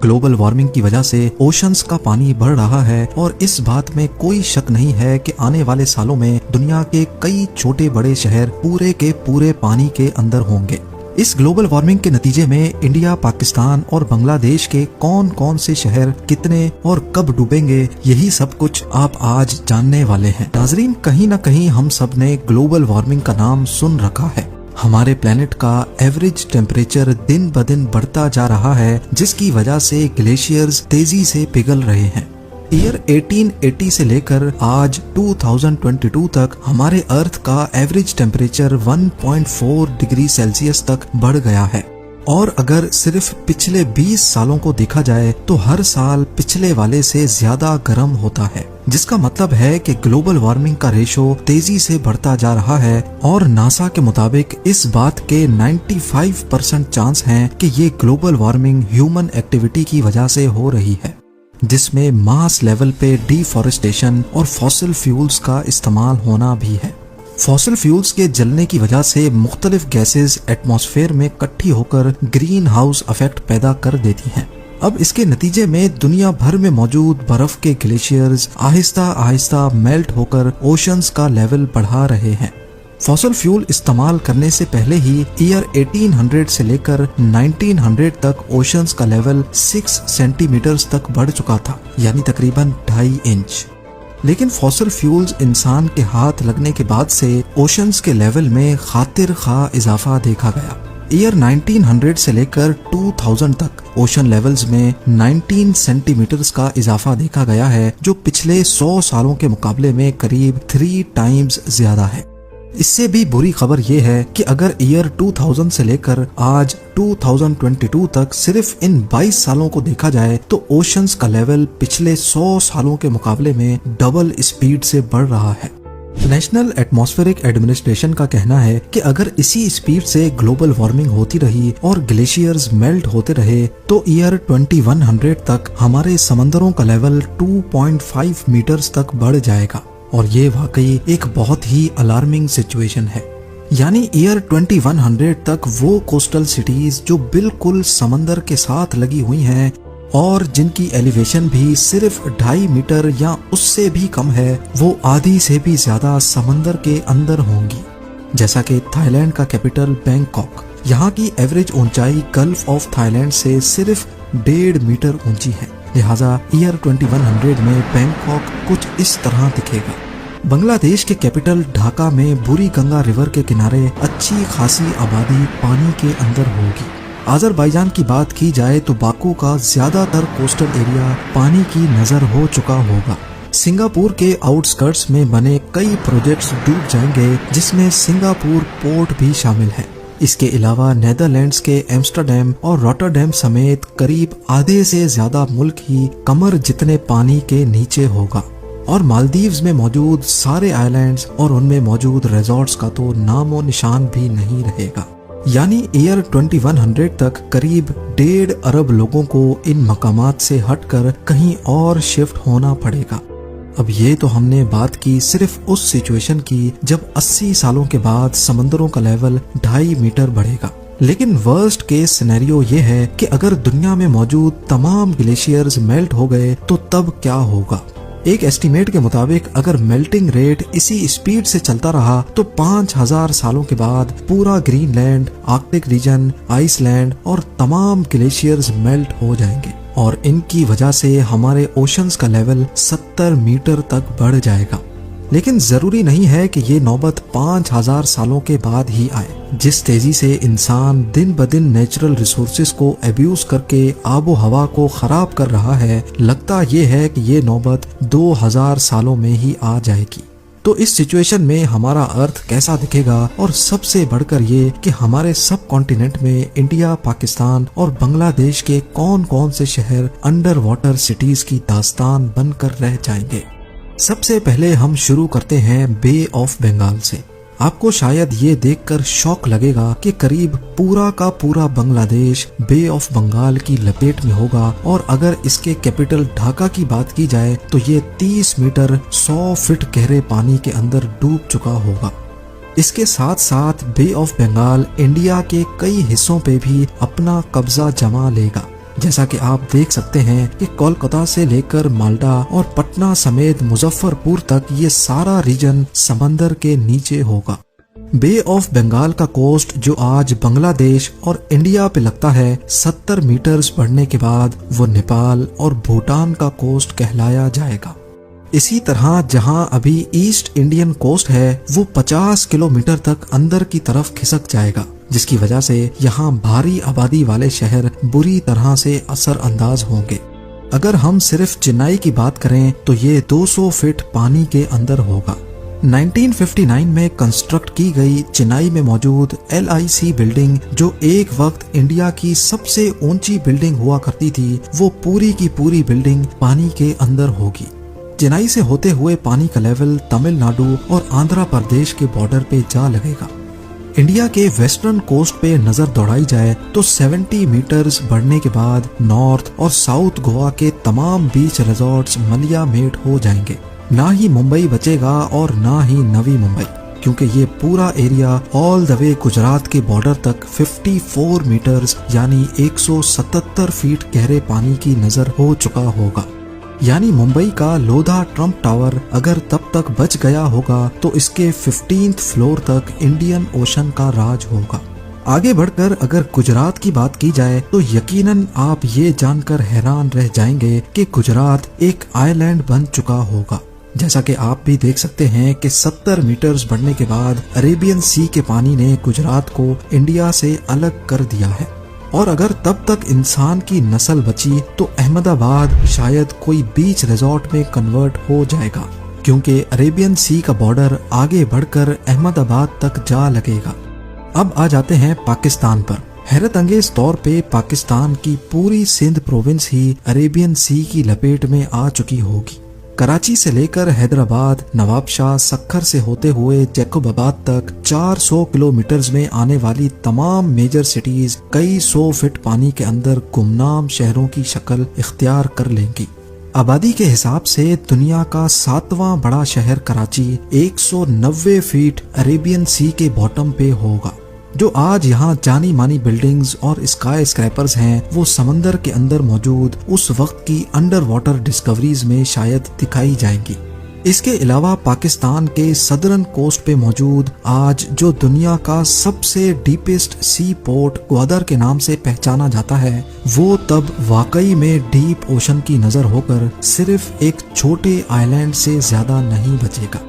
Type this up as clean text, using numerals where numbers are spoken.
Global warming की वजह से ओशंस का पानी बढ़ रहा है और इस बात में कोई शक नहीं है कि आने वाले सालों में दुनिया के कई छोटे बड़े शहर पूरे के पूरे पानी के अंदर होंगे। इस ग्लोबल वार्मिंग के नतीजे में इंडिया, पाकिस्तान और बांग्लादेश के कौन कौन से शहर कितने और कब डूबेंगे, यही सब कुछ आप आज जानने वाले हैं। नाजरीन, कहीं न कहीं हम सब ने ग्लोबल वार्मिंग का नाम सुन रखा है। हमारे प्लेनेट का एवरेज टेम्परेचर दिन ब दिन बढ़ता जा रहा है, जिसकी वजह से ग्लेशियर्स तेजी से पिघल रहे हैं। ईयर 1880 से लेकर आज 2022 तक हमारे अर्थ का एवरेज टेम्परेचर 1.4 डिग्री सेल्सियस तक बढ़ गया है। और अगर सिर्फ पिछले 20 सालों को देखा जाए तो हर साल पिछले वाले से ज्यादा गर्म होता है, जिसका मतलब है कि ग्लोबल वार्मिंग का रेशो तेजी से बढ़ता जा रहा है। और नासा के मुताबिक इस बात के 95% चांस हैं कि ये ग्लोबल वार्मिंग ह्यूमन एक्टिविटी की वजह से हो रही है, जिसमें मास लेवल पे डिफॉरेस्टेशन और फॉसिल फ्यूल्स का इस्तेमाल होना भी है। फॉसिल फ्यूल्स के जलने की वजह से मुख्तलिफ गैसेस एटमॉस्फेयर में इकट्ठी होकर ग्रीन हाउस इफेक्ट पैदा कर देती हैं। अब इसके नतीजे में दुनिया भर में मौजूद बर्फ के ग्लेशियर्स आहिस्ता आहिस्ता मेल्ट होकर ओशंस का लेवल बढ़ा रहे हैं। फॉसिल फ्यूल इस्तेमाल करने से पहले ही ईयर 1800 से लेकर 1900 तक ओशंस का लेवल 6 सेंटीमीटर्स तक बढ़ चुका था, यानी तकरीबन 2.5 इंच। लेकिन फॉसिल फ्यूल्स इंसान के हाथ लगने के बाद से ओशंस के लेवल में खातिर खा इजाफा देखा गया। ईयर 1900 से लेकर 2000 तक ओशन लेवल्स में 19 सेंटीमीटर्स का इजाफा देखा गया है, जो पिछले 100 सालों के मुकाबले में करीब 3 टाइम्स ज्यादा है। इससे भी बुरी खबर यह है कि अगर ईयर 2000 से लेकर आज 2022 तक सिर्फ इन 22 सालों को देखा जाए तो ओशंस का लेवल पिछले 100 सालों के मुकाबले में डबल स्पीड से बढ़ रहा है। नेशनल एटमॉस्फेरिक एडमिनिस्ट्रेशन का कहना है कि अगर इसी स्पीड से ग्लोबल वार्मिंग होती रही और ग्लेशियर्स मेल्ट होते रहे तो ईयर 2100 तक हमारे समंदरों का लेवल 2.5 मीटर्स तक बढ़ जाएगा। और ये वाकई एक बहुत ही अलार्मिंग सिचुएशन है। यानी ईयर 2100 तक वो कोस्टल सिटीज जो बिल्कुल समंदर के साथ लगी हुई हैं और जिनकी एलिवेशन भी सिर्फ 2.5 मीटर या उससे भी कम है, वो आधी से भी ज्यादा समंदर के अंदर होंगी। जैसा कि थाईलैंड का कैपिटल बैंकॉक, यहाँ की एवरेज ऊंचाई गल्फ ऑफ थाईलैंड से सिर्फ 1.5 मीटर ऊंची है। लिहाजा ईयर 2100 में बैंकॉक कुछ इस तरह दिखेगा। बांग्लादेश के कैपिटल ढाका में बुरी गंगा रिवर के किनारे अच्छी खासी आबादी पानी के अंदर होगी। अजरबैजान की बात की जाए तो बाकू का ज्यादातर कोस्टल एरिया पानी की नजर हो चुका होगा। सिंगापुर के आउटस्कर्ट्स में बने कई प्रोजेक्ट्स डूब जाएंगे, जिसमें सिंगापुर पोर्ट भी शामिल है। इसके अलावा नेदरलैंड्स के एम्स्टरडैम और रॉटरडैम समेत करीब आधे से ज्यादा मुल्क ही कमर जितने पानी के नीचे होगा। और मालदीव्स में मौजूद सारे आइलैंड्स और उनमें मौजूद रिजॉर्ट्स का तो नामो निशान भी नहीं रहेगा। यानी ईयर 2100 तक करीब 1.5 अरब लोगों को इन मकामात से हटकर कहीं और शिफ्ट होना पड़ेगा। अब ये तो हमने बात की सिर्फ उस सिचुएशन की जब 80 सालों के बाद समंदरों का लेवल 2.5 मीटर बढ़ेगा। लेकिन वर्स्ट केस सिनेरियो ये है कि अगर दुनिया में मौजूद तमाम ग्लेशियर्स मेल्ट हो गए तो तब क्या होगा। एक एस्टीमेट के मुताबिक अगर मेल्टिंग रेट इसी स्पीड से चलता रहा तो 5000 सालों के बाद पूरा ग्रीनलैंड, आर्कटिक रीजन, आइसलैंड और तमाम ग्लेशियर्स मेल्ट हो जाएंगे और इनकी वजह से हमारे ओशंस का लेवल 70 मीटर तक बढ़ जाएगा। लेकिन जरूरी नहीं है कि ये नौबत 5000 सालों के बाद ही आए। जिस तेजी से इंसान दिन ब दिन नेचुरल रिसोर्सेज को अब्यूज करके आबो हवा को खराब कर रहा है, लगता ये है कि ये नौबत 2000 सालों में ही आ जाएगी। तो इस सिचुएशन में हमारा अर्थ कैसा दिखेगा, और सबसे बढ़कर ये कि हमारे सब कॉन्टिनेंट में इंडिया, पाकिस्तान और बांग्लादेश के कौन कौन से शहर अंडर वाटर सिटीज की दास्तान बनकर रह जाएंगे। सबसे पहले हम शुरू करते हैं बे ऑफ बंगाल से। आपको शायद ये देखकर शौक लगेगा कि करीब पूरा का पूरा बांग्लादेश बे ऑफ बंगाल की लपेट में होगा, और अगर इसके कैपिटल ढाका की बात की जाए तो ये 30 मीटर 100 फीट गहरे पानी के अंदर डूब चुका होगा। इसके साथ साथ बे ऑफ बंगाल इंडिया के कई हिस्सों पे भी अपना कब्जा जमा लेगा। जैसा कि आप देख सकते हैं कि कोलकाता से लेकर माल्टा और पटना समेत मुजफ्फरपुर तक ये सारा रीजन समंदर के नीचे होगा। बे ऑफ बंगाल का कोस्ट जो आज बांग्लादेश और इंडिया पे लगता है, 70 मीटर्स बढ़ने के बाद वो नेपाल और भूटान का कोस्ट कहलाया जाएगा। इसी तरह जहां अभी ईस्ट इंडियन कोस्ट है वो 50 किलोमीटर तक अंदर की तरफ खिसक जाएगा, जिसकी वजह से यहाँ भारी आबादी वाले शहर बुरी तरह से असर अंदाज होंगे। अगर हम सिर्फ चेन्नई की बात करें तो ये 200 फीट पानी के अंदर होगा। 1959 में कंस्ट्रक्ट की गई चेन्नई में मौजूद LIC बिल्डिंग, जो एक वक्त इंडिया की सबसे ऊंची बिल्डिंग हुआ करती थी, वो पूरी की पूरी बिल्डिंग पानी के अंदर होगी। चेन्नई से होते हुए पानी का लेवल तमिलनाडु और आंध्र प्रदेश के बॉर्डर पे जा लगेगा। इंडिया के वेस्टर्न कोस्ट पे नजर दौड़ाई जाए तो 70 मीटर्स बढ़ने के बाद नॉर्थ और साउथ गोवा के तमाम बीच रिजॉर्ट्स मलिया मेड हो जाएंगे। ना ही मुंबई बचेगा और ना ही नवी मुंबई, क्योंकि ये पूरा area all the way Gujarat के बॉर्डर तक 54 मीटर्स यानी 177 फीट गहरे पानी की नजर हो चुका होगा। यानी मुंबई का लोधा ट्रम्प टावर अगर तब तक बच गया होगा तो इसके 15th फ्लोर तक इंडियन ओशन का राज होगा। आगे बढ़कर अगर गुजरात की बात की जाए तो यकीनन आप ये जानकर हैरान रह जाएंगे कि गुजरात एक आइलैंड बन चुका होगा। जैसा कि आप भी देख सकते हैं कि 70 मीटर्स बढ़ने के बाद अरेबियन सी के पानी ने गुजरात को इंडिया से अलग कर दिया है। और अगर तब तक इंसान की नस्ल बची तो अहमदाबाद शायद कोई बीच रिजॉर्ट में कन्वर्ट हो जाएगा, क्योंकि अरेबियन सी का बॉर्डर आगे बढ़कर अहमदाबाद तक जा लगेगा। अब आ जाते हैं पाकिस्तान पर। हैरत अंगेज तौर पे पाकिस्तान की पूरी सिंध प्रोविंस ही अरेबियन सी की लपेट में आ चुकी होगी। कराची से लेकर हैदराबाद, नवाबशाह, सक्खर से होते हुए जैकोबाबाद तक 400 किलोमीटर्स में आने वाली तमाम मेजर सिटीज कई 100 फीट पानी के अंदर गुमनाम शहरों की शक्ल इख्तियार कर लेंगी। आबादी के हिसाब से दुनिया का 7वां बड़ा शहर कराची 190 फीट अरेबियन सी के बॉटम पे होगा। जो आज यहाँ जानी मानी बिल्डिंग्स और स्काई स्क्रैपर्स हैं, वो समंदर के अंदर मौजूद उस वक्त की अंडर वाटर डिस्कवरीज में शायद दिखाई जाएंगी। इसके अलावा पाकिस्तान के सदर्न कोस्ट पे मौजूद आज जो दुनिया का सबसे डीपेस्ट सी पोर्ट ग्वादर के नाम से पहचाना जाता है, वो तब वाकई में डीप ओशन की नजर होकर सिर्फ एक छोटे आइलैंड से ज्यादा नहीं बचेगा।